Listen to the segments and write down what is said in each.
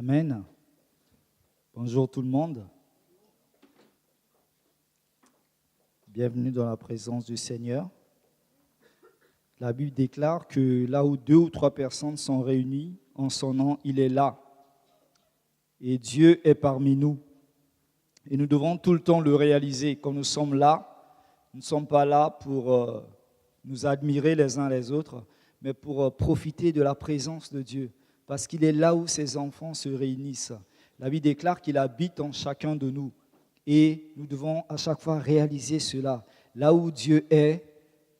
Amen. Bonjour tout le monde. Bienvenue dans la présence du Seigneur. La Bible déclare que là où 2 ou 3 personnes sont réunies en son nom, il est là. Et Dieu est parmi nous. Et nous devons tout le temps le réaliser. Quand nous sommes là, nous ne sommes pas là pour nous admirer les uns les autres, mais pour profiter de la présence de Dieu. Parce qu'il est là où ses enfants se réunissent. La Bible déclare qu'il habite en chacun de nous. Et nous devons à chaque fois réaliser cela. Là où Dieu est,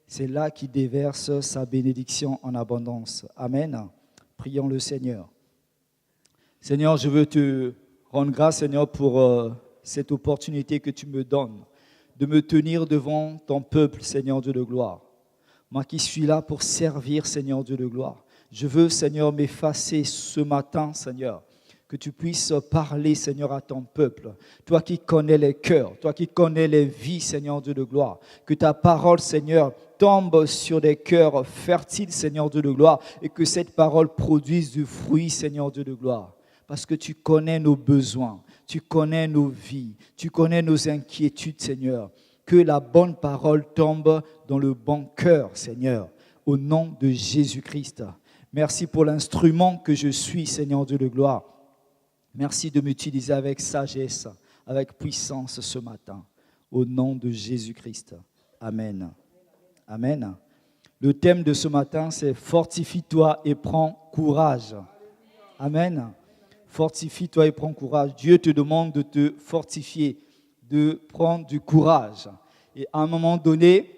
c'est là qu'il déverse sa bénédiction en abondance. Amen. Prions le Seigneur. Seigneur, je veux te rendre grâce, Seigneur, pour cette opportunité que tu me donnes de me tenir devant ton peuple, Seigneur Dieu de gloire. Moi qui suis là pour servir, Seigneur Dieu de gloire. Je veux, Seigneur, m'effacer ce matin, Seigneur, que tu puisses parler, Seigneur, à ton peuple. Toi qui connais les cœurs, toi qui connais les vies, Seigneur Dieu de gloire. Que ta parole, Seigneur, tombe sur des cœurs fertiles, Seigneur Dieu de gloire, et que cette parole produise du fruit, Seigneur Dieu de gloire. Parce que tu connais nos besoins, tu connais nos vies, tu connais nos inquiétudes, Seigneur. Que la bonne parole tombe dans le bon cœur, Seigneur, au nom de Jésus-Christ. Merci pour l'instrument que je suis, Seigneur Dieu de gloire. Merci de m'utiliser avec sagesse, avec puissance ce matin. Au nom de Jésus-Christ. Amen. Amen. Le thème de ce matin, c'est « Fortifie-toi et prends courage ». Amen. Fortifie-toi et prends courage. Dieu te demande de te fortifier, de prendre du courage. Et à un moment donné,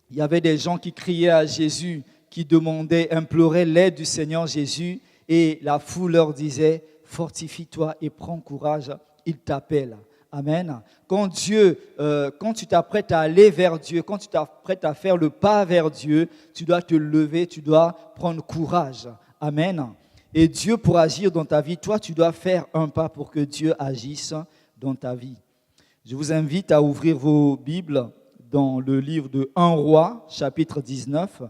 il y avait des gens qui criaient à Jésus, qui demandaient, imploraient l'aide du Seigneur Jésus. Et la foule leur disait, fortifie-toi et prends courage, il t'appelle. Amen. Quand tu t'apprêtes à aller vers Dieu, quand tu t'apprêtes à faire le pas vers Dieu, tu dois te lever, tu dois prendre courage. Amen. Et Dieu pour agir dans ta vie, toi tu dois faire un pas pour que Dieu agisse dans ta vie. Je vous invite à ouvrir vos Bibles dans le livre de 1 Roi, chapitre 19.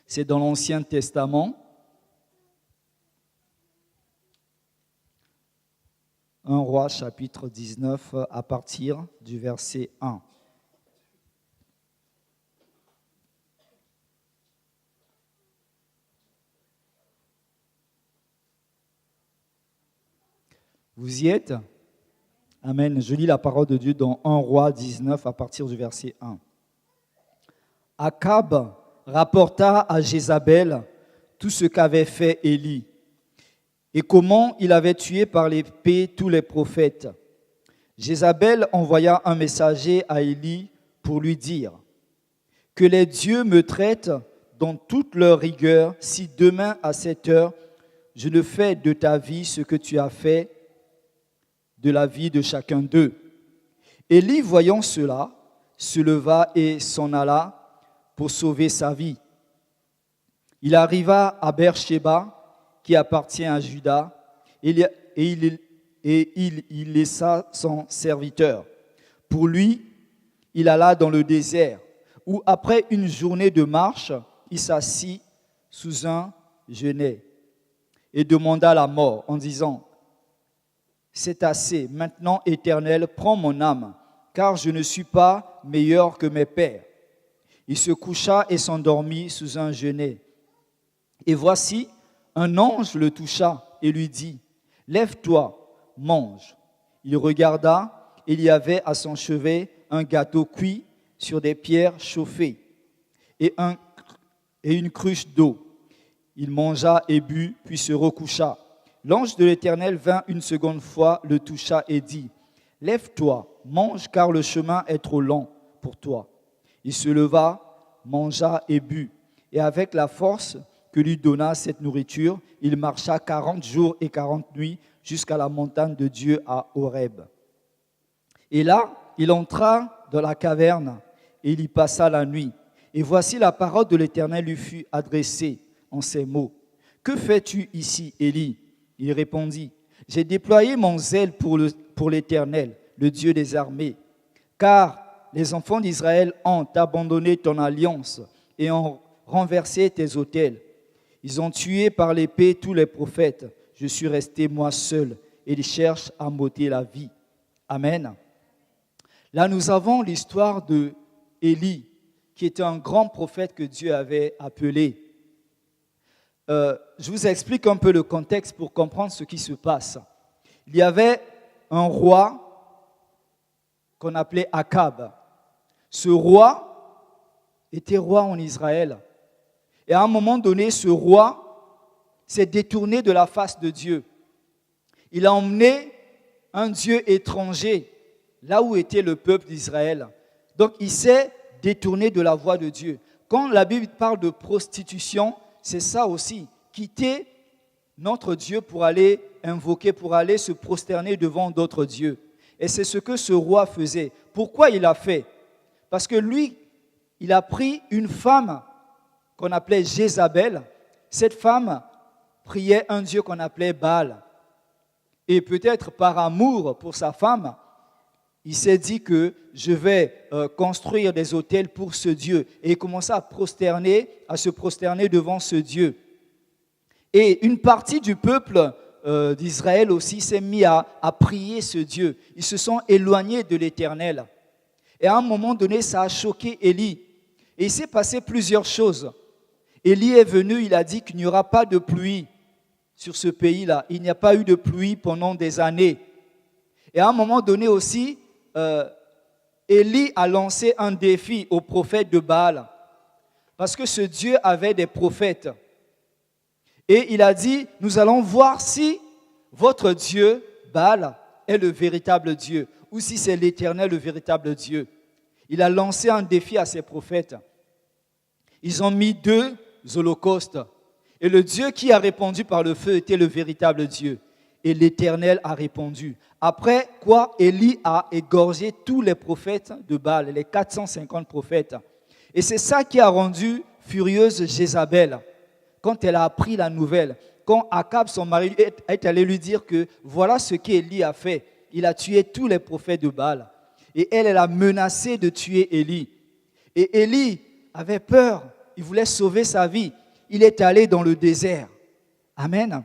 C'est dans l'Ancien Testament. 1 Roi, chapitre 19, à partir du verset 1. Vous y êtes? Amen. Je lis la parole de Dieu dans 1 Roi 19, à partir du verset 1. Akab rapporta à Jézabel tout ce qu'avait fait Élie et comment il avait tué par l'épée tous les prophètes. Jézabel envoya un messager à Élie pour lui dire « Que les dieux me traitent dans toute leur rigueur si demain à cette heure je ne fais de ta vie ce que tu as fait de la vie de chacun d'eux. » Élie, voyant cela, se leva et s'en alla pour sauver sa vie. Il arriva à Beersheba, qui appartient à Juda, et il y laissa son serviteur. Pour lui, il alla dans le désert, où après une journée de marche, il s'assit sous un genêt et demanda la mort en disant « C'est assez, maintenant, Éternel, prends mon âme, car je ne suis pas meilleur que mes pères. » Il se coucha et s'endormit sous un genêt. Et voici, un ange le toucha et lui dit, « Lève-toi, mange. » Il regarda, et il y avait à son chevet un gâteau cuit sur des pierres chauffées et une cruche d'eau. Il mangea et but, puis se recoucha. L'ange de l'Éternel vint une seconde fois, le toucha et dit, « Lève-toi, mange, car le chemin est trop long pour toi. » Il se leva, mangea et but, et avec la force que lui donna cette nourriture, il marcha 40 jours et 40 nuits jusqu'à la montagne de Dieu à Horeb. Et là, il entra dans la caverne et il y passa la nuit. Et voici la parole de l'Éternel lui fut adressée en ces mots. « Que fais-tu ici, Élie ?» Il répondit, « J'ai déployé mon zèle pour l'Éternel, le Dieu des armées, car les enfants d'Israël ont abandonné ton alliance et ont renversé tes autels. Ils ont tué par l'épée tous les prophètes, je suis resté moi seul. Et il cherche à m'ôter la vie. Amen. Là, nous avons l'histoire de Élie, qui était un grand prophète que Dieu avait appelé. Je vous explique un peu le contexte pour comprendre ce qui se passe. Il y avait un roi qu'on appelait Akab. Ce roi était roi en Israël. Et à un moment donné, ce roi s'est détourné de la face de Dieu. Il a emmené un Dieu étranger là où était le peuple d'Israël. Donc, il s'est détourné de la voie de Dieu. Quand la Bible parle de prostitution, c'est ça aussi, quitter notre Dieu pour aller invoquer, pour aller se prosterner devant d'autres dieux. Et c'est ce que ce roi faisait. Pourquoi il a fait? Parce que lui, il a pris une femme qu'on appelait Jézabel. Cette femme priait un dieu qu'on appelait Baal. Et peut-être par amour pour sa femme, il s'est dit que je vais construire des autels pour ce Dieu. Et il commença à se prosterner devant ce Dieu. Et une partie du peuple d'Israël aussi s'est mis à prier ce Dieu. Ils se sont éloignés de l'Éternel. Et à un moment donné, ça a choqué Élie. Et il s'est passé plusieurs choses. Élie est venu, il a dit qu'il n'y aura pas de pluie sur ce pays-là. Il n'y a pas eu de pluie pendant des années. Et à un moment donné aussi, Élie a lancé un défi aux prophètes de Baal. Parce que ce Dieu avait des prophètes. Et il a dit, nous allons voir si votre Dieu, Baal, est le véritable Dieu. Ou si c'est l'Éternel, le véritable Dieu. Il a lancé un défi à ses prophètes. Ils ont mis 2 holocaustes. Et le Dieu qui a répondu par le feu était le véritable Dieu. Et l'Éternel a répondu. Après quoi, Élie a égorgé tous les prophètes de Baal, les 450 prophètes. Et c'est ça qui a rendu furieuse Jézabel, quand elle a appris la nouvelle. Quand Akab, son mari, est allé lui dire que voilà ce qu'Élie a fait. Il a tué tous les prophètes de Baal. Et elle a menacé de tuer Élie. Et Élie avait peur. Il voulait sauver sa vie. Il est allé dans le désert. Amen.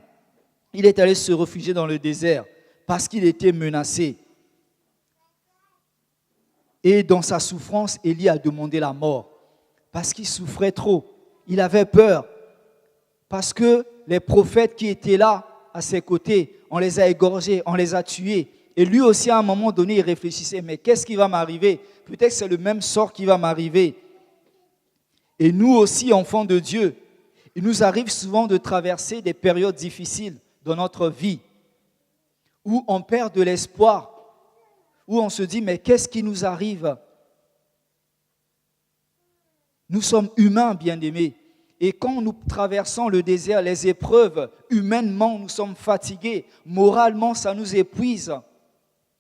Il est allé se réfugier dans le désert parce qu'il était menacé. Et dans sa souffrance, Élie a demandé la mort parce qu'il souffrait trop. Il avait peur parce que les prophètes qui étaient là à ses côtés, on les a égorgés, on les a tués. Et lui aussi, à un moment donné, il réfléchissait, mais qu'est-ce qui va m'arriver? Peut-être que c'est le même sort qui va m'arriver. Et nous aussi, enfants de Dieu, il nous arrive souvent de traverser des périodes difficiles dans notre vie, où on perd de l'espoir, où on se dit, mais qu'est-ce qui nous arrive? Nous sommes humains, bien-aimés. Et quand nous traversons le désert, les épreuves, humainement, nous sommes fatigués. Moralement, ça nous épuise.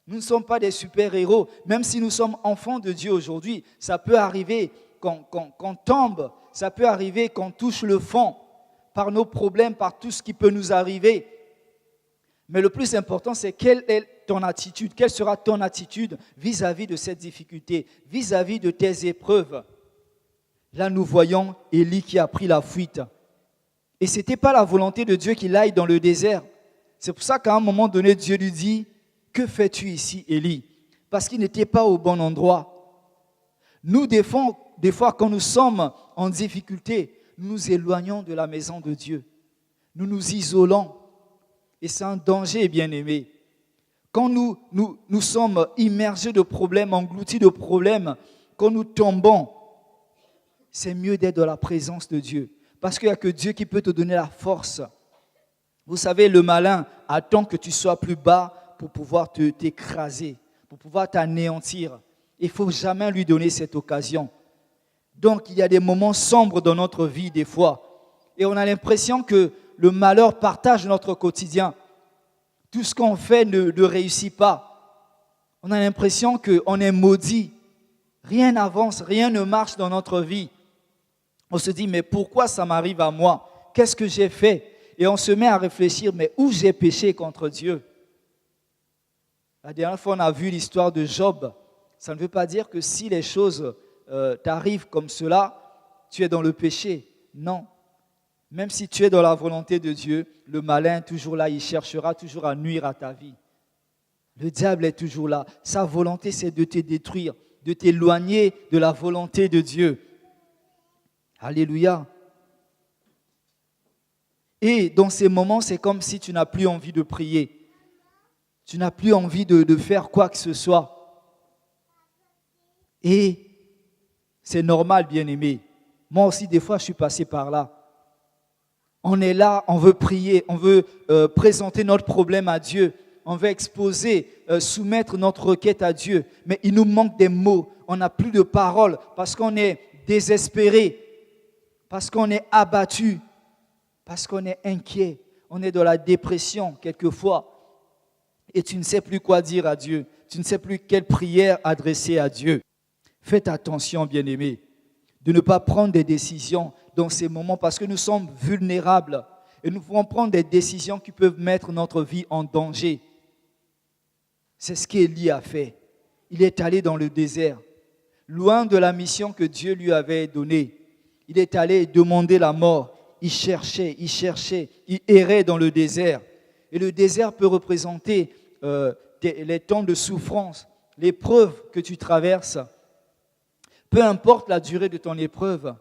Nous ne sommes pas des super-héros. Même si nous sommes enfants de Dieu aujourd'hui, ça peut arriver qu'on tombe. Ça peut arriver qu'on touche le fond par nos problèmes, par tout ce qui peut nous arriver. Mais le plus important, c'est quelle est ton attitude? Quelle sera ton attitude vis-à-vis de cette difficulté, vis-à-vis de tes épreuves? Là, nous voyons Élie qui a pris la fuite. Et ce n'était pas la volonté de Dieu qu'il aille dans le désert. C'est pour ça qu'à un moment donné, Dieu lui dit, « Que fais-tu ici, Élie ?» Parce qu'il n'était pas au bon endroit. Nous, des fois, quand nous sommes en difficulté, nous nous éloignons de la maison de Dieu. Nous nous isolons. Et c'est un danger, bien-aimé. Quand nous sommes immergés de problèmes, engloutis de problèmes, quand nous tombons, c'est mieux d'être dans la présence de Dieu. Parce qu'il n'y a que Dieu qui peut te donner la force. Vous savez, le malin attend que tu sois plus bas pour pouvoir t'écraser, pour pouvoir t'anéantir. Il ne faut jamais lui donner cette occasion. Donc, il y a des moments sombres dans notre vie, des fois. Et on a l'impression que le malheur partage notre quotidien. Tout ce qu'on fait ne réussit pas. On a l'impression qu'on est maudit. Rien n'avance, rien ne marche dans notre vie. On se dit, mais pourquoi ça m'arrive à moi? Qu'est-ce que j'ai fait? Et on se met à réfléchir, mais où j'ai péché contre Dieu? La dernière fois, on a vu l'histoire de Job. Ça ne veut pas dire que si les choses t'arrivent comme cela, tu es dans le péché. Non. Même si tu es dans la volonté de Dieu, le malin est toujours là, il cherchera toujours à nuire à ta vie. Le diable est toujours là. Sa volonté, c'est de te détruire, de t'éloigner de la volonté de Dieu. Alléluia. Et dans ces moments, c'est comme si tu n'as plus envie de prier. Tu n'as plus envie de faire quoi que ce soit. Et c'est normal, bien-aimé. Moi aussi, des fois, je suis passé par là. On est là, on veut prier, on veut présenter notre problème à Dieu. On veut exposer, soumettre notre requête à Dieu. Mais il nous manque des mots. On n'a plus de paroles parce qu'on est désespéré, parce qu'on est abattu, parce qu'on est inquiet. On est dans la dépression quelquefois. Et tu ne sais plus quoi dire à Dieu. Tu ne sais plus quelle prière adresser à Dieu. Faites attention, bien-aimés, de ne pas prendre des décisions dans ces moments parce que nous sommes vulnérables et nous pouvons prendre des décisions qui peuvent mettre notre vie en danger. C'est ce qu'Élie a fait. Il est allé dans le désert, loin de la mission que Dieu lui avait donnée. Il est allé demander la mort. Il cherchait, il errait dans le désert. Et le désert peut représenter les temps de souffrance, l'épreuve que tu traverses. Peu importe la durée de ton épreuve,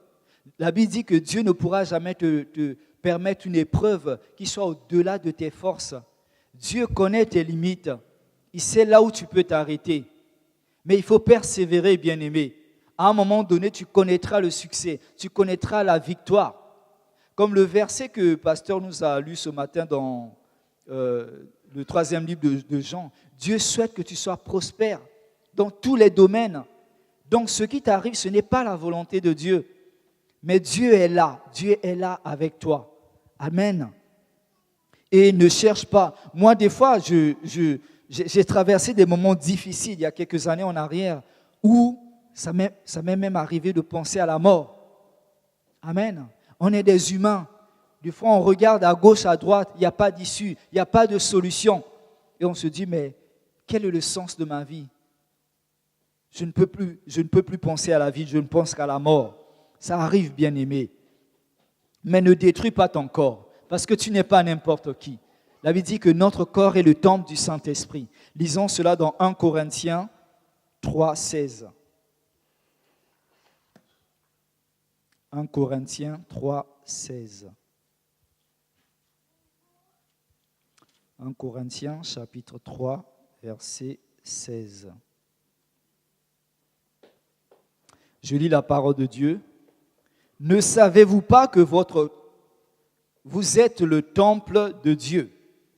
la Bible dit que Dieu ne pourra jamais te permettre une épreuve qui soit au-delà de tes forces. Dieu connaît tes limites. Il sait là où tu peux t'arrêter. Mais il faut persévérer, bien-aimé. À un moment donné, tu connaîtras le succès, tu connaîtras la victoire. Comme le verset que le pasteur nous a lu ce matin dans le 3e livre de Jean. Dieu souhaite que tu sois prospère dans tous les domaines. Donc ce qui t'arrive, ce n'est pas la volonté de Dieu. Mais Dieu est là avec toi. Amen. Et ne cherche pas. Moi, des fois, j'ai traversé des moments difficiles il y a quelques années en arrière où ça m'est même arrivé de penser à la mort. Amen. On est des humains. Des fois, on regarde à gauche, à droite, il n'y a pas d'issue, il n'y a pas de solution. Et on se dit, mais quel est le sens de ma vie? Je ne peux plus penser à la vie, je ne pense qu'à la mort. Ça arrive, bien-aimé. Mais ne détruis pas ton corps, parce que tu n'es pas n'importe qui. La Bible dit que notre corps est le temple du Saint-Esprit. Lisons cela dans 1 Corinthiens 3, 16. 1 Corinthiens 3, 16. 1 Corinthiens chapitre 3, verset 16. Je lis la parole de Dieu. Ne savez-vous pas que vous êtes le temple de Dieu?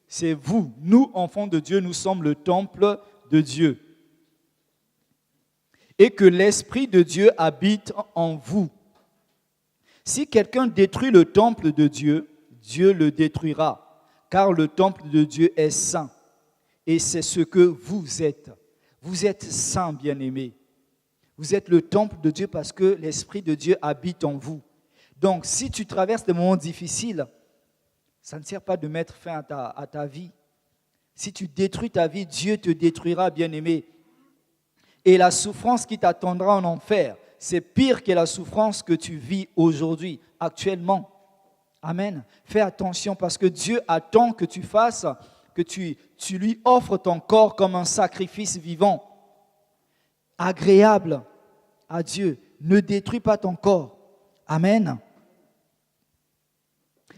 C'est vous, nous, enfants de Dieu, nous sommes le temple de Dieu. Et que l'Esprit de Dieu habite en vous. Si quelqu'un détruit le temple de Dieu, Dieu le détruira. Car le temple de Dieu est saint. Et c'est ce que vous êtes. Vous êtes saints, bien-aimés. Vous êtes le temple de Dieu parce que l'Esprit de Dieu habite en vous. Donc, si tu traverses des moments difficiles, ça ne sert pas de mettre fin à ta vie. Si tu détruis ta vie, Dieu te détruira, bien-aimé. Et la souffrance qui t'attendra en enfer, c'est pire que la souffrance que tu vis aujourd'hui, actuellement. Amen. Fais attention parce que Dieu attend que tu fasses, que tu lui offres ton corps comme un sacrifice vivant, agréable à Dieu. Ne détruis pas ton corps. Amen.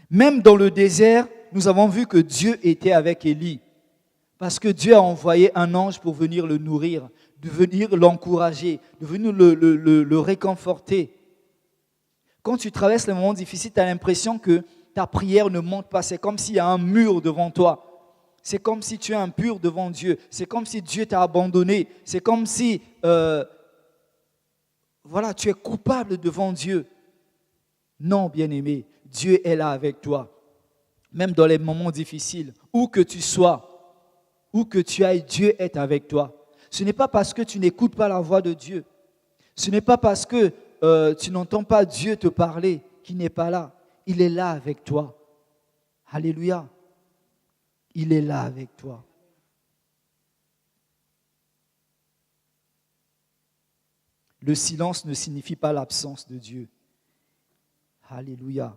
Même dans le désert, nous avons vu que Dieu était avec Élie. Parce que Dieu a envoyé un ange pour venir le nourrir, de venir l'encourager, de venir le réconforter. Quand tu traverses les moments difficiles, tu as l'impression que ta prière ne monte pas. C'est comme s'il y a un mur devant toi. C'est comme si tu es impur devant Dieu. C'est comme si Dieu t'a abandonné. C'est comme si tu es coupable devant Dieu. Non, bien-aimé, Dieu est là avec toi. Même dans les moments difficiles, où que tu sois, où que tu ailles, Dieu est avec toi. Ce n'est pas parce que tu n'écoutes pas la voix de Dieu. Ce n'est pas parce que tu n'entends pas Dieu te parler qu'il n'est pas là. Il est là avec toi. Alléluia. Il est là avec toi. Le silence ne signifie pas l'absence de Dieu. Alléluia.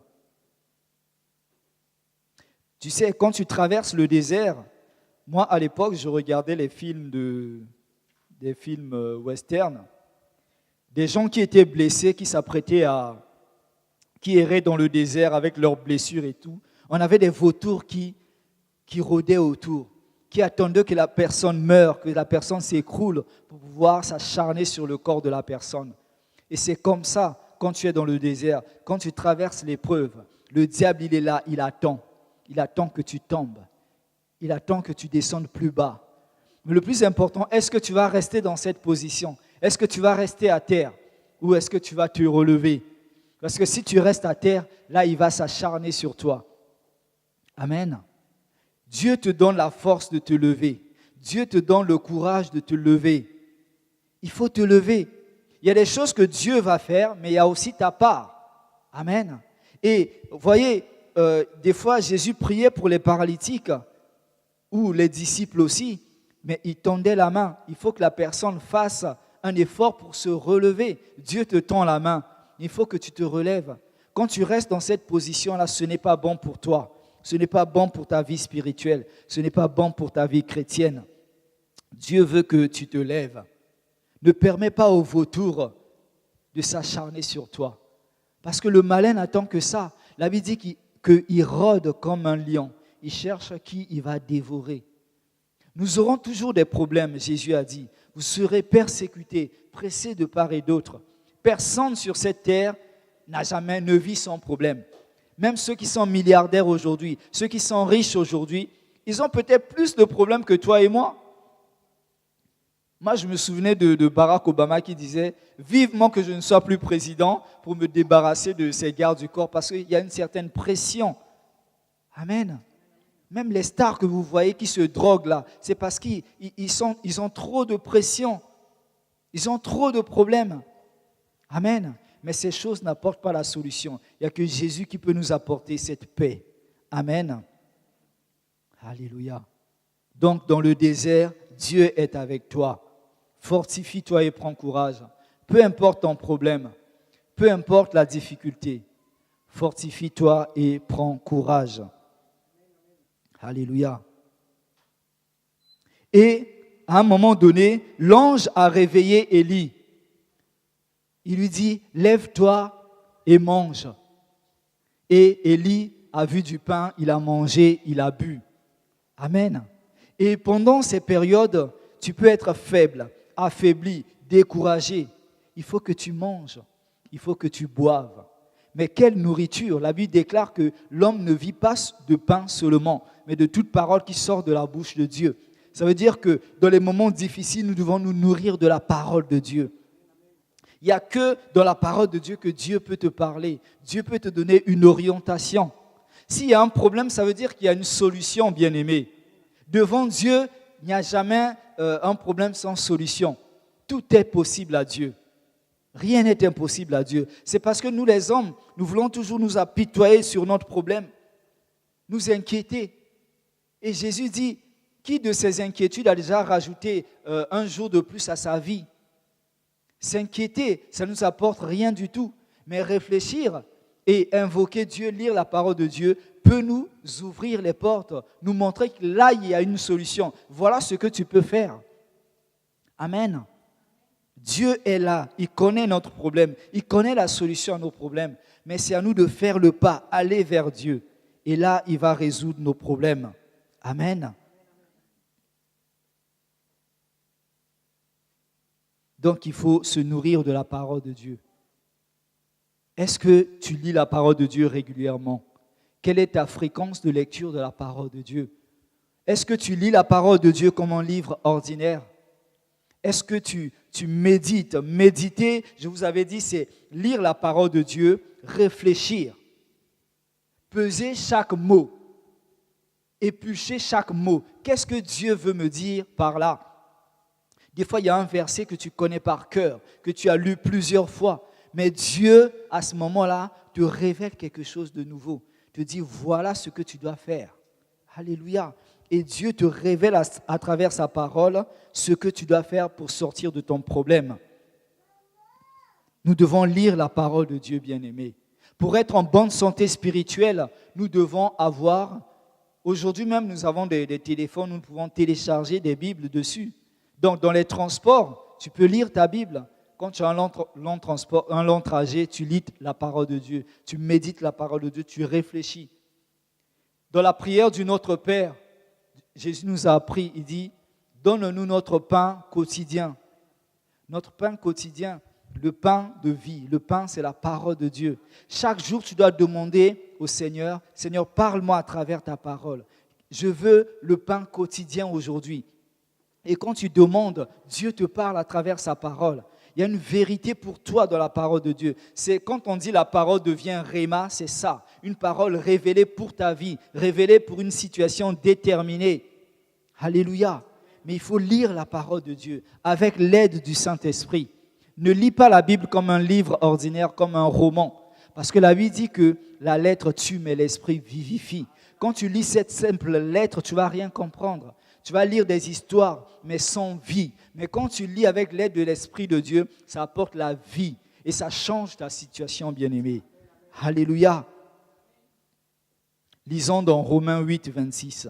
Tu sais, quand tu traverses le désert, moi à l'époque, je regardais des films western, des gens qui étaient blessés, qui erraient dans le désert avec leurs blessures et tout. On avait des vautours qui rôdaient autour, qui attendaient que la personne meure, que la personne s'écroule pour pouvoir s'acharner sur le corps de la personne. Et c'est comme ça, quand tu es dans le désert, quand tu traverses l'épreuve, le diable, il est là, il attend. Il attend que tu tombes. Il attend que tu descendes plus bas. Mais le plus important, est-ce que tu vas rester dans cette position? Est-ce que tu vas rester à terre? Ou est-ce que tu vas te relever? Parce que si tu restes à terre, là, il va s'acharner sur toi. Amen. Dieu te donne la force de te lever. Dieu te donne le courage de te lever. Il faut te lever. Il y a des choses que Dieu va faire, mais il y a aussi ta part. Amen. Et vous voyez, des fois, Jésus priait pour les paralytiques, ou les disciples aussi, mais il tendait la main. Il faut que la personne fasse un effort pour se relever. Dieu te tend la main. Il faut que tu te relèves. Quand tu restes dans cette position-là, ce n'est pas bon pour toi. Ce n'est pas bon pour ta vie spirituelle. Ce n'est pas bon pour ta vie chrétienne. Dieu veut que tu te lèves. Ne permets pas aux vautours de s'acharner sur toi. Parce que le malin n'attend que ça. La Bible dit qu'il rôde comme un lion. Il cherche qui il va dévorer. Nous aurons toujours des problèmes, Jésus a dit. Vous serez persécutés, pressés de part et d'autre. Personne sur cette terre n'a jamais une vie sans problème. Même ceux qui sont milliardaires aujourd'hui, ceux qui sont riches aujourd'hui, ils ont peut-être plus de problèmes que toi et moi. Moi, je me souvenais de Barack Obama qui disait « Vivement que je ne sois plus président pour me débarrasser de ces gardes du corps parce qu'il y a une certaine pression. » Amen. Même les stars que vous voyez qui se droguent là, c'est parce qu'ils ont trop de pression. Ils ont trop de problèmes. Amen. Mais ces choses n'apportent pas la solution. Il n'y a que Jésus qui peut nous apporter cette paix. Amen. Alléluia. Donc dans le désert, Dieu est avec toi. Fortifie-toi et prends courage. Peu importe ton problème, peu importe la difficulté, fortifie-toi et prends courage. Alléluia. Et à un moment donné, l'ange a réveillé Élie. Il lui dit, lève-toi et mange. Et Élie a vu du pain, il a mangé, il a bu. Amen. Et pendant ces périodes, tu peux être faible, affaibli, découragé. Il faut que tu manges, il faut que tu boives. Mais quelle nourriture! La Bible déclare que l'homme ne vit pas de pain seulement, mais de toute parole qui sort de la bouche de Dieu. Ça veut dire que dans les moments difficiles, nous devons nous nourrir de la parole de Dieu. Il n'y a que dans la parole de Dieu que Dieu peut te parler. Dieu peut te donner une orientation. S'il y a un problème, ça veut dire qu'il y a une solution, bien-aimé. Devant Dieu, il n'y a jamais un problème sans solution. Tout est possible à Dieu. Rien n'est impossible à Dieu. C'est parce que nous, les hommes, nous voulons toujours nous apitoyer sur notre problème, nous inquiéter. Et Jésus dit, qui de ces inquiétudes a déjà rajouté un jour de plus à sa vie? S'inquiéter, ça ne nous apporte rien du tout. Mais réfléchir et invoquer Dieu, lire la parole de Dieu, peut nous ouvrir les portes, nous montrer que là, il y a une solution. Voilà ce que tu peux faire. Amen. Dieu est là, il connaît notre problème, il connaît la solution à nos problèmes. Mais c'est à nous de faire le pas, aller vers Dieu. Et là, il va résoudre nos problèmes. Amen. Donc, il faut se nourrir de la parole de Dieu. Est-ce que tu lis la parole de Dieu régulièrement? Quelle est ta fréquence de lecture de la parole de Dieu? Est-ce que tu lis la parole de Dieu comme un livre ordinaire? Est-ce que tu médites? Méditer, je vous avais dit, c'est lire la parole de Dieu, réfléchir, peser chaque mot, éplucher chaque mot. Qu'est-ce que Dieu veut me dire par là? Des fois, il y a un verset que tu connais par cœur, que tu as lu plusieurs fois. Mais Dieu, à ce moment-là, te révèle quelque chose de nouveau. Te dit, voilà ce que tu dois faire. Alléluia. Et Dieu te révèle à travers sa parole ce que tu dois faire pour sortir de ton problème. Nous devons lire la parole de Dieu, bien-aimé. Pour être en bonne santé spirituelle, nous devons avoir Aujourd'hui même, nous avons des téléphones où nous pouvons télécharger des Bibles dessus. Donc, dans les transports, tu peux lire ta Bible. Quand tu as un long trajet, tu lis la parole de Dieu. Tu médites la parole de Dieu, tu réfléchis. Dans la prière du Notre Père, Jésus nous a appris, il dit, donne-nous notre pain quotidien. Notre pain quotidien, le pain de vie. Le pain, c'est la parole de Dieu. Chaque jour, tu dois demander au Seigneur, Seigneur, parle-moi à travers ta parole. Je veux le pain quotidien aujourd'hui. Et quand tu demandes, Dieu te parle à travers sa parole. Il y a une vérité pour toi dans la parole de Dieu. C'est quand on dit la parole devient réma, c'est ça. Une parole révélée pour ta vie, révélée pour une situation déterminée. Alléluia. Mais il faut lire la parole de Dieu avec l'aide du Saint-Esprit. Ne lis pas la Bible comme un livre ordinaire, comme un roman. Parce que la Bible dit que la lettre tue, mais l'esprit vivifie. Quand tu lis cette simple lettre, tu ne vas rien comprendre. Tu vas lire des histoires, mais sans vie. Mais quand tu lis avec l'aide de l'Esprit de Dieu, ça apporte la vie et ça change ta situation, bien-aimé. Alléluia. Lisons dans Romains 8, 26.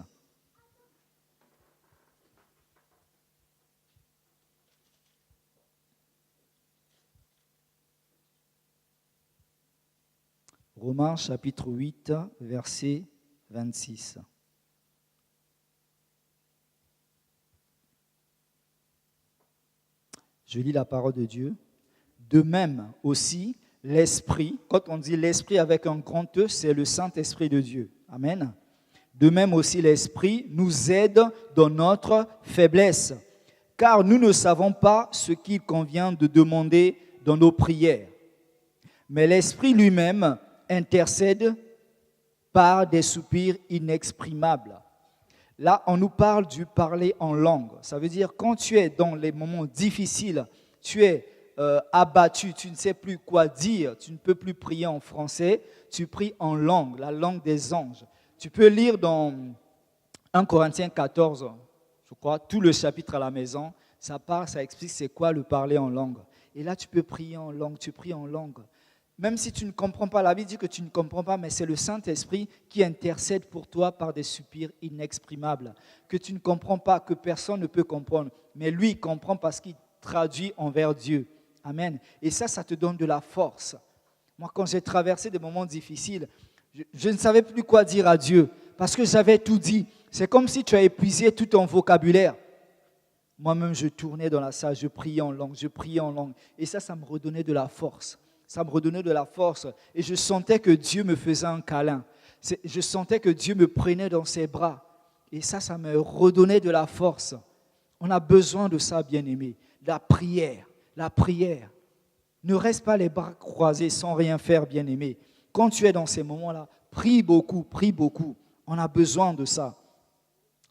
Romains chapitre 8, verset 26. Je lis la parole de Dieu. De même aussi, l'Esprit, quand on dit l'Esprit avec un grand E, c'est le Saint-Esprit de Dieu. Amen. De même aussi, l'Esprit nous aide dans notre faiblesse, car nous ne savons pas ce qu'il convient de demander dans nos prières. Mais l'Esprit lui-même intercède par des soupirs inexprimables. Là, on nous parle du parler en langue. Ça veut dire quand tu es dans les moments difficiles, tu es abattu, tu ne sais plus quoi dire, tu ne peux plus prier en français, tu pries en langue, la langue des anges. Tu peux lire dans 1 Corinthiens 14, je crois, tout le chapitre à la maison, ça explique c'est quoi le parler en langue. Et là, tu peux prier en langue, tu pries en langue. Même si tu ne comprends pas, la Bible dit que tu ne comprends pas, mais c'est le Saint-Esprit qui intercède pour toi par des soupirs inexprimables, que tu ne comprends pas, que personne ne peut comprendre. Mais lui, il comprend parce qu'il traduit envers Dieu. Amen. Et ça te donne de la force. Moi, quand j'ai traversé des moments difficiles, je ne savais plus quoi dire à Dieu, parce que j'avais tout dit. C'est comme si tu as épuisé tout ton vocabulaire. Moi-même, je tournais dans la salle, je priais en langue. Et ça me redonnait de la force. Ça me redonnait de la force et je sentais que Dieu me faisait un câlin. Je sentais que Dieu me prenait dans ses bras et ça me redonnait de la force. On a besoin de ça, bien-aimé. La prière. Ne reste pas les bras croisés sans rien faire, bien-aimé. Quand tu es dans ces moments-là, prie beaucoup. On a besoin de ça.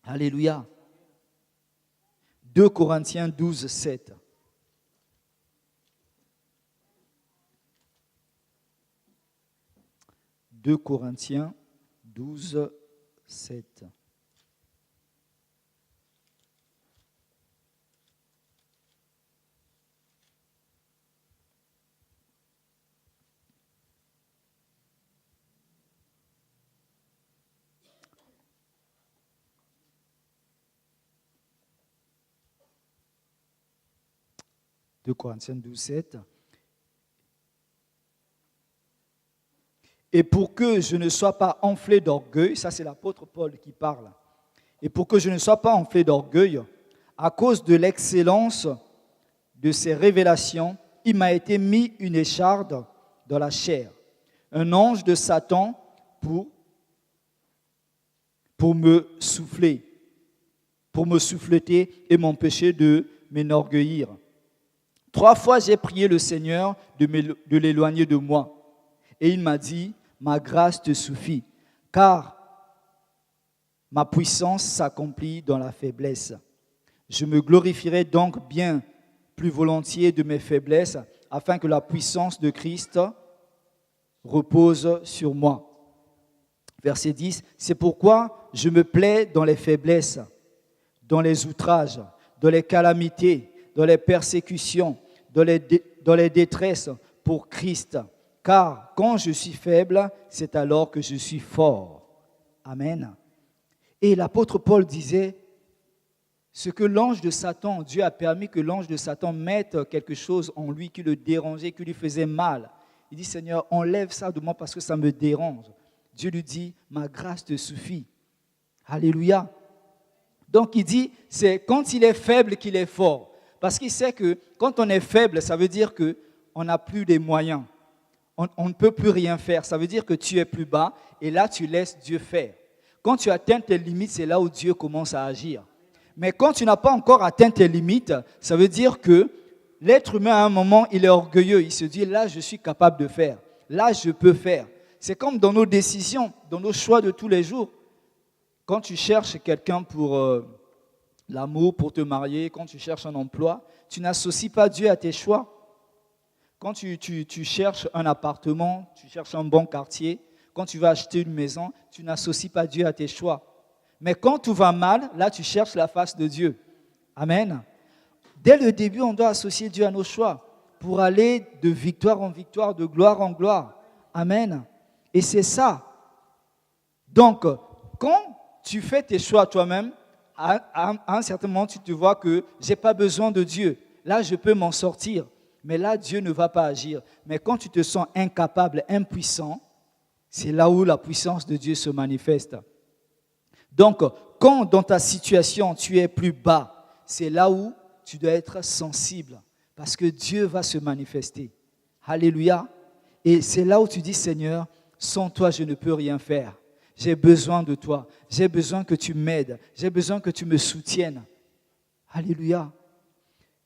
Alléluia. 2 Corinthiens 12, 7. 2 Corinthiens 12, 7. « 2 Corinthiens 12, 7. Et pour que je ne sois pas enflé d'orgueil, ça c'est l'apôtre Paul qui parle, et pour que je ne sois pas enflé d'orgueil, à cause de l'excellence de ces révélations, il m'a été mis une écharde dans la chair, un ange de Satan pour me souffleter et m'empêcher de m'enorgueillir. 3 fois j'ai prié le Seigneur de l'éloigner de moi. Et il m'a dit, ma grâce te suffit, car ma puissance s'accomplit dans la faiblesse. Je me glorifierai donc bien plus volontiers de mes faiblesses, afin que la puissance de Christ repose sur moi. Verset 10, c'est pourquoi je me plais dans les faiblesses, dans les outrages, dans les calamités, dans les persécutions, dans les détresses pour Christ. Car quand je suis faible, c'est alors que je suis fort. Amen. Et l'apôtre Paul disait, ce que l'ange de Satan, Dieu a permis que l'ange de Satan mette quelque chose en lui qui le dérangeait, qui lui faisait mal. Il dit, Seigneur, enlève ça de moi parce que ça me dérange. Dieu lui dit, ma grâce te suffit. Alléluia. Donc il dit, c'est quand il est faible qu'il est fort. Parce qu'il sait que quand on est faible, ça veut dire qu'on n'a plus les moyens. On ne peut plus rien faire. Ça veut dire que tu es plus bas et là tu laisses Dieu faire. Quand tu atteins tes limites, c'est là où Dieu commence à agir. Mais quand tu n'as pas encore atteint tes limites, ça veut dire que l'être humain, à un moment, il est orgueilleux. Il se dit, là, je suis capable de faire. Là, je peux faire. C'est comme dans nos décisions, dans nos choix de tous les jours. Quand tu cherches quelqu'un pour l'amour, pour te marier, quand tu cherches un emploi, tu n'associes pas Dieu à tes choix. Quand tu cherches un appartement, tu cherches un bon quartier, quand tu vas acheter une maison, tu n'associes pas Dieu à tes choix. Mais quand tout va mal, là, tu cherches la face de Dieu. Amen. Dès le début, on doit associer Dieu à nos choix pour aller de victoire en victoire, de gloire en gloire. Amen. Et c'est ça. Donc, quand tu fais tes choix toi-même, à un certain moment, tu te vois que je n'ai pas besoin de Dieu. Là, je peux m'en sortir. Mais là, Dieu ne va pas agir. Mais quand tu te sens incapable, impuissant, c'est là où la puissance de Dieu se manifeste. Donc, quand dans ta situation, tu es plus bas, c'est là où tu dois être sensible parce que Dieu va se manifester. Alléluia. Et c'est là où tu dis, Seigneur, sans toi, je ne peux rien faire. J'ai besoin de toi. J'ai besoin que tu m'aides. J'ai besoin que tu me soutiennes. Alléluia.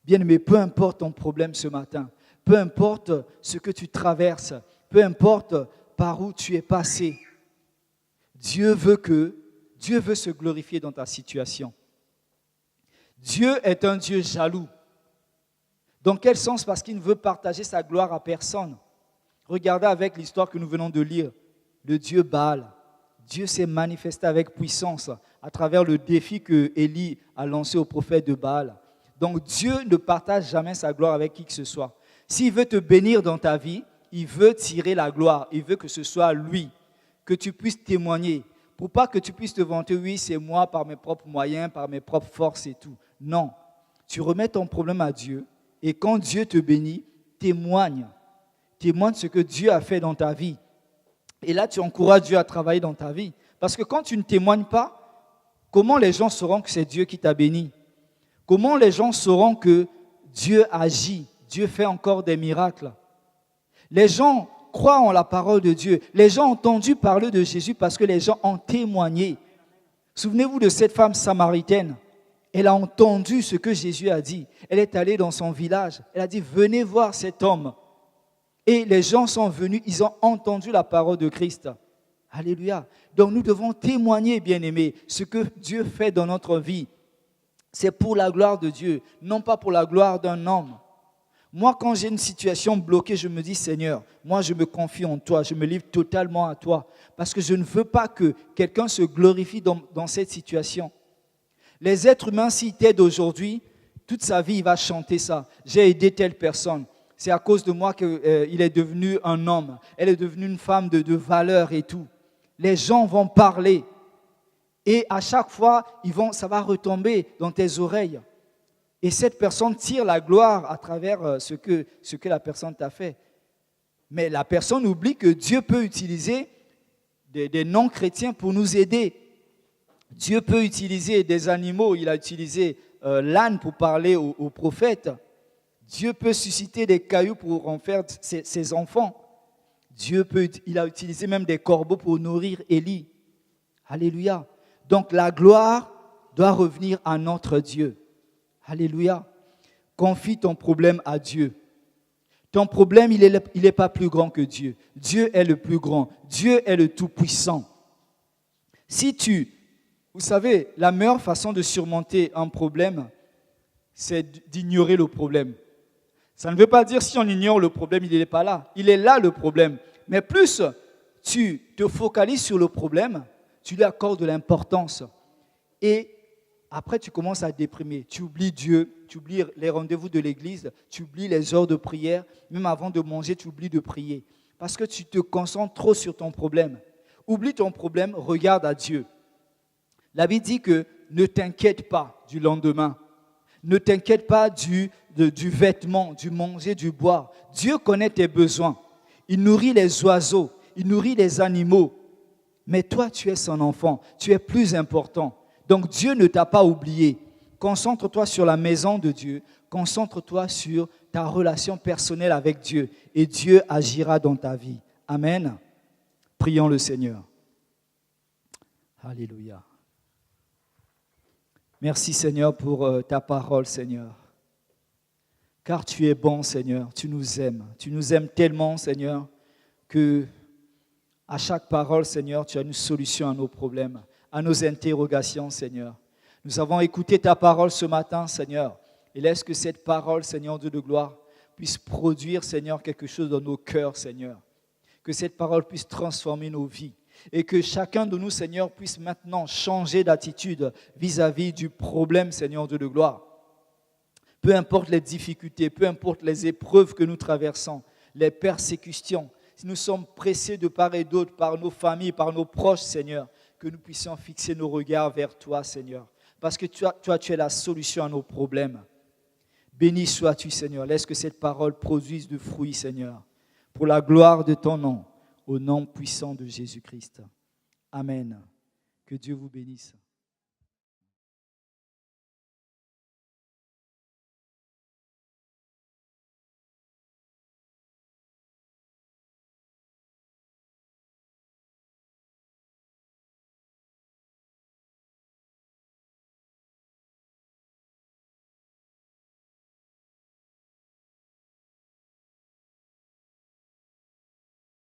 Bien-aimé, peu importe ton problème ce matin, peu importe ce que tu traverses, peu importe par où tu es passé, Dieu veut se glorifier dans ta situation. Dieu est un Dieu jaloux. Dans quel sens? Parce qu'il ne veut partager sa gloire à personne. Regardez avec l'histoire que nous venons de lire. Le Dieu Baal. Dieu s'est manifesté avec puissance à travers le défi que Élie a lancé au prophète de Baal. Donc Dieu ne partage jamais sa gloire avec qui que ce soit. S'il veut te bénir dans ta vie, il veut tirer la gloire. Il veut que ce soit lui, que tu puisses témoigner. Pour pas que tu puisses te vanter, oui, c'est moi par mes propres moyens, par mes propres forces et tout. Non, tu remets ton problème à Dieu et quand Dieu te bénit, témoigne ce que Dieu a fait dans ta vie. Et là, tu encourages Dieu à travailler dans ta vie. Parce que quand tu ne témoignes pas, comment les gens sauront que c'est Dieu qui t'a béni? Comment les gens sauront que Dieu agit, Dieu fait encore des miracles? Les gens croient en la parole de Dieu. Les gens ont entendu parler de Jésus parce que les gens ont témoigné. Souvenez-vous de cette femme samaritaine. Elle a entendu ce que Jésus a dit. Elle est allée dans son village. Elle a dit, venez voir cet homme. Et les gens sont venus, ils ont entendu la parole de Christ. Alléluia. Donc nous devons témoigner, bien-aimés, ce que Dieu fait dans notre vie. C'est pour la gloire de Dieu, non pas pour la gloire d'un homme. Moi, quand j'ai une situation bloquée, je me dis, Seigneur, moi je me confie en toi, je me livre totalement à toi, parce que je ne veux pas que quelqu'un se glorifie dans cette situation. Les êtres humains, s'ils t'aident aujourd'hui, toute sa vie, il va chanter ça. J'ai aidé telle personne. C'est à cause de moi qu'il est devenu un homme. Elle est devenue une femme de valeur et tout. Les gens vont parler. Et à chaque fois, ça va retomber dans tes oreilles. Et cette personne tire la gloire à travers ce que la personne t'a fait. Mais la personne oublie que Dieu peut utiliser des non-chrétiens pour nous aider. Dieu peut utiliser des animaux. Il a utilisé l'âne pour parler aux prophètes. Dieu peut susciter des cailloux pour en faire ses enfants. Il a utilisé même des corbeaux pour nourrir Élie. Alléluia. Donc la gloire doit revenir à notre Dieu. Alléluia. Confie ton problème à Dieu. Ton problème, il n'est pas plus grand que Dieu. Dieu est le plus grand. Dieu est le tout-puissant. Vous savez, la meilleure façon de surmonter un problème, c'est d'ignorer le problème. Ça ne veut pas dire si on ignore le problème, il n'est pas là. Il est là le problème. Mais plus tu te focalises sur le problème, tu lui accordes de l'importance. Et après, tu commences à déprimer. Tu oublies Dieu, tu oublies les rendez-vous de l'église, tu oublies les heures de prière. Même avant de manger, tu oublies de prier. Parce que tu te concentres trop sur ton problème. Oublie ton problème, regarde à Dieu. La Bible dit que ne t'inquiète pas du lendemain. Ne t'inquiète pas du vêtement, du manger, du boire. Dieu connaît tes besoins. Il nourrit les oiseaux, il nourrit les animaux. Mais toi, tu es son enfant, tu es plus important. Donc Dieu ne t'a pas oublié. Concentre-toi sur la maison de Dieu. Concentre-toi sur ta relation personnelle avec Dieu. Et Dieu agira dans ta vie. Amen. Prions le Seigneur. Alléluia. Merci Seigneur pour ta parole, Seigneur. Car tu es bon, Seigneur. Tu nous aimes. Tu nous aimes tellement, Seigneur, que à chaque parole, Seigneur, tu as une solution à nos problèmes, à nos interrogations, Seigneur. Nous avons écouté ta parole ce matin, Seigneur. Et laisse que cette parole, Seigneur Dieu de gloire, puisse produire, Seigneur, quelque chose dans nos cœurs, Seigneur. Que cette parole puisse transformer nos vies. Et que chacun de nous, Seigneur, puisse maintenant changer d'attitude vis-à-vis du problème, Seigneur Dieu de gloire. Peu importe les difficultés, peu importe les épreuves que nous traversons, les persécutions, si nous sommes pressés de part et d'autre par nos familles, par nos proches, Seigneur, que nous puissions fixer nos regards vers toi, Seigneur. Parce que toi, tu es la solution à nos problèmes. Béni sois-tu, Seigneur. Laisse que cette parole produise de fruits, Seigneur, pour la gloire de ton nom, au nom puissant de Jésus-Christ. Amen. Que Dieu vous bénisse.